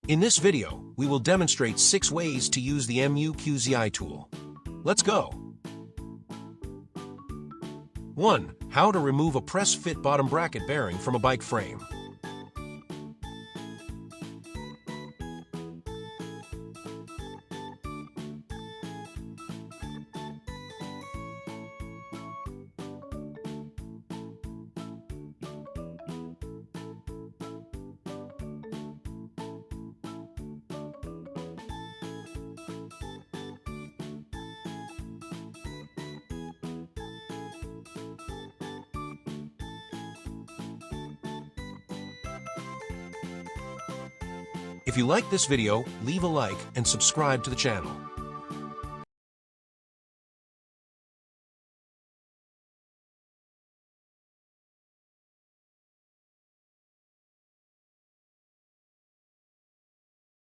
In this video, we will demonstrate 6 ways to use the MUQZI tool. Let's go! 1. How to remove a press-fit bottom bracket bearing from a bike frame. If you like this video, leave a like and subscribe to the channel.